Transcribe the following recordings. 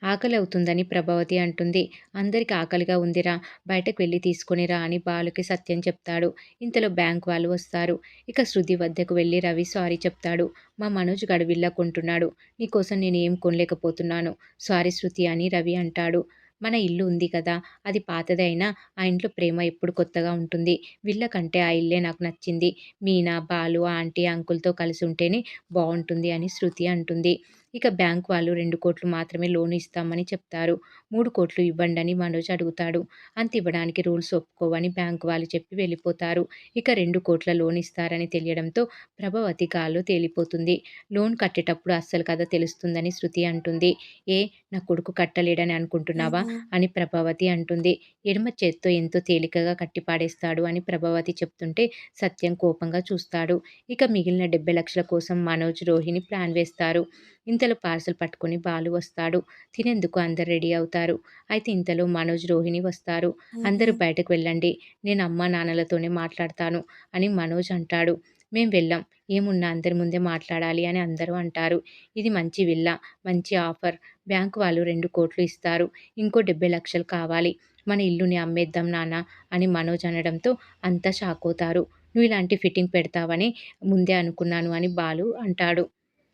ఆకలి అవుతుందని ప్రభావతి అంటుంది. అందరికి ఆకలిగా ఉందిరా, బయటకు వెళ్ళి తీసుకొనిరా అని బాలుకి సత్యం చెప్తాడు. ఇంతలో బ్యాంక్ వాళ్ళు వస్తారు. ఇక శృతి వద్దకు వెళ్ళి రవి సారీ చెప్తాడు. మా మనోజ్ గడు విల్లా కొంటున్నాడు. నీకోసం నేను ఏం కొనలేకపోతున్నాను. సారీ శృతి అని రవి అంటాడు. మన ఇల్లు ఉంది కదా, అది పాతదే అయినా ఆ ఇంట్లో ప్రేమ ఎప్పుడు కొత్తగా ఉంటుంది. విల్ల కంటే ఆ ఇల్లే నాకు నచ్చింది. మీనా, బాలు, ఆంటీ, అంకుల్తో కలిసి ఉంటేనే బాగుంటుంది అని శృతి అంటుంది. ఇక బ్యాంక్ వాళ్ళు 2,00,00,000 మాత్రమే లోన్ ఇస్తామని చెప్తారు. 3,00,00,000 ఇవ్వండని మనోజ్ అడుగుతాడు. అంత ఇవ్వడానికి రూల్స్ ఒప్పుకోవని బ్యాంక్ వాళ్ళు చెప్పి వెళ్ళిపోతారు. ఇక 2,00,00,000 లోన్ ఇస్తారని తెలియడంతో ప్రభావతి గాల్లో తేలిపోతుంది. లోన్ కట్టేటప్పుడు అస్సలు కథ తెలుస్తుందని శృతి అంటుంది. ఏ నా కొడుకు కట్టలేడని అనుకుంటున్నావా అని ప్రభావతి అంటుంది. ఎడమ చేత్తో ఎంతో తేలికగా కట్టిపాడేస్తాడు అని ప్రభావతి చెప్తుంటే సత్యం కోపంగా చూస్తాడు. ఇక మిగిలిన 70,00,000 కోసం మనోజ్, రోహిణి ప్లాన్ వేస్తారు. ఇంతలో పార్సెల్ పట్టుకొని బాలు వస్తాడు. తినేందుకు అందరు రెడీ అవుతారు. అయితే ఇంతలో మనోజ్, రోహిణి వస్తారు. అందరూ బయటకు వెళ్ళండి. నేను అమ్మా నాన్నలతోనే మాట్లాడతాను అని మనోజ్ అంటాడు. మేం వెళ్ళం. ఏమున్నా అందరి ముందే మాట్లాడాలి అని అందరూ అంటారు. ఇది మంచి విల్లా, మంచి ఆఫర్. బ్యాంకు వాళ్ళు 2,00,00,000 ఇస్తారు. ఇంకో 70,00,000 కావాలి. మన ఇల్లుని అమ్మేద్దాం నాన్న అని మనోజ్ అనడంతో అంతా షాక్ అవుతారు. నువ్వు ఇలాంటి ఫిట్టింగ్ పెడతావని ముందే అనుకున్నాను అని బాలు అంటాడు.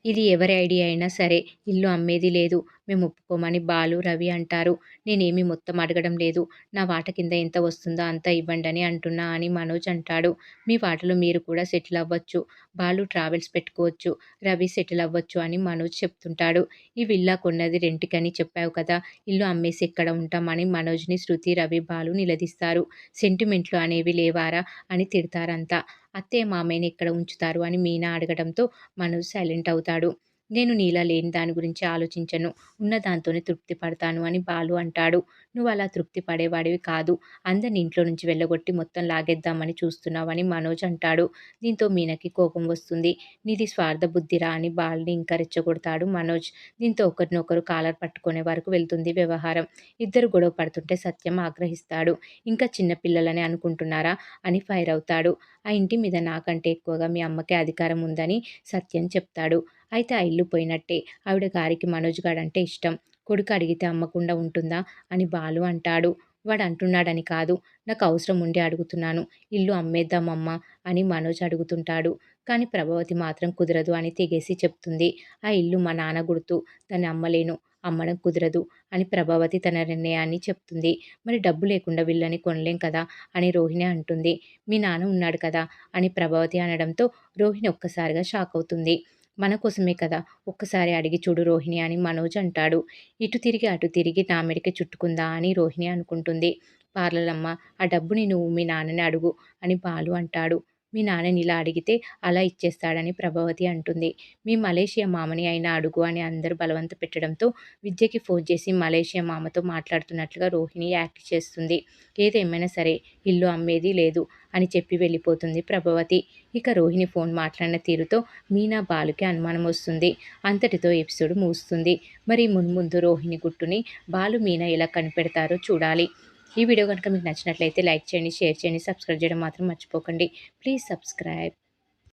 ఇది ఎవరి ఐడియా అయినా సరే ఇల్లు అమ్మేది లేదు. మేము ఒప్పుకోమని బాలు, రవి అంటారు. నేనేమి మొత్తం అడగడం లేదు. నా వాటా కింద ఎంత వస్తుందో అంత ఇవ్వండని అంటున్నా అని మనోజ్ అంటాడు. మీ వాటలో మీరు కూడా సెటిల్ అవ్వచ్చు. బాలు ట్రావెల్స్ పెట్టుకోవచ్చు. రవి సెటిల్ అవ్వచ్చు అని మనోజ్ చెప్తుంటాడు. ఈ విల్లా కొన్నది రెంట్‌కని చెప్పావు కదా! ఇల్లు అమ్మేసి ఎక్కడ ఉంటాం అని మనోజ్‌ని శృతి, రవి, బాలు నిలదీస్తారు. సెంటిమెంట్లు అనేవి లేవారా అని తిడతారంతా. అత్తయ్య మామయ్యని ఎక్కడ ఉంచుతారు అని మీనా అడగడంతో మనోజ్ సైలెంట్ అవుతాడు. నేను నీలా లేని దాని గురించి ఆలోచించను. ఉన్న దాంతోనే తృప్తి పడతాను అని బాలు అంటాడు. నువ్వు అలా తృప్తి పడేవాడివి కాదు. అందరిని ఇంట్లో నుంచి వెళ్ళగొట్టి మొత్తం లాగేద్దామని చూస్తున్నావని మనోజ్ అంటాడు. దీంతో మీనకి కోపం వస్తుంది. నీది స్వార్థ బుద్ధిరా అని బాలుని ఇంకా రెచ్చగొడతాడు మనోజ్. దీంతో ఒకరినొకరు కాలర్ పట్టుకునే వరకు వెళ్తుంది వ్యవహారం. ఇద్దరు గొడవ పడుతుంటే సత్యం ఆగ్రహిస్తాడు. ఇంకా చిన్న పిల్లలని అనుకుంటున్నారా అని ఫైర్ అవుతాడు. ఆ ఇంటి మీద నాకంటే ఎక్కువగా మీ అమ్మకే అధికారం ఉందని సత్యం చెప్తాడు. అయితే ఆ ఇల్లు పోయినట్టే. ఆవిడ గారికి మనోజ్ గాడంటే ఇష్టం. కొడుకు అడిగితే అమ్మకుండా ఉంటుందా అని బాలు అంటాడు. వాడు అంటున్నాడని కాదు. నాకు అవసరం ఉండి అడుగుతున్నాను. ఇల్లు అమ్మేద్దామమ్మా అని మనోజ్ అడుగుతుంటాడు. కానీ ప్రభావతి మాత్రం కుదరదు అని తెగేసి చెప్తుంది. ఆ ఇల్లు మా నాన్న గుర్తు. దాన్ని అమ్మలేను. అమ్మడం కుదరదు అని ప్రభావతి తన నిర్ణయాన్ని చెప్తుంది. మరి డబ్బు లేకుండా విల్లని కొనలేం కదా అని రోహిణి అంటుంది. మీ నాన్న ఉన్నాడు కదా అని ప్రభావతి అనడంతో రోహిణి ఒక్కసారిగా షాక్ అవుతుంది. మన కోసమే కదా, ఒక్కసారి అడిగి చూడు రోహిణి అని మనోజ్ అంటాడు. ఇటు తిరిగి అటు తిరిగి నా మెడకి చుట్టుకుందా అని రోహిణి అనుకుంటుంది. పార్లరమ్మ, ఆ డబ్బుని నువ్వు మీ నాన్నని అడుగు అని బాలు అంటాడు. మీ నాన్నని ఇలా అడిగితే అలా ఇచ్చేస్తాడని ప్రభావతి అంటుంది. మీ మలేషియా మామని అయినా అడుగు అని అందరూ బలవంత పెట్టడంతో విద్యకి ఫోన్ చేసి మలేషియా మామతో మాట్లాడుతున్నట్లుగా రోహిణి యాక్ట్ చేస్తుంది. ఏదేమైనా సరే ఇల్లు అమ్మేది లేదు అని చెప్పి వెళ్ళిపోతుంది ప్రభావతి. ఇక రోహిణి ఫోన్ మాట్లాడిన తీరుతో మీనా, బాలుకి అనుమానం వస్తుంది. అంతటితో ఎపిసోడ్ ముగుస్తుంది. మరి మున్ముందు రోహిణి గుట్టుని బాలు, మీనా ఎలా కనిపెడతారో చూడాలి. ఈ వీడియో కనుక మీకు నచ్చినట్లయితే లైక్ చేయండి, షేర్ చేయండి, సబ్స్క్రైబ్ చేయడం మాత్రం మర్చిపోకండి. Please subscribe.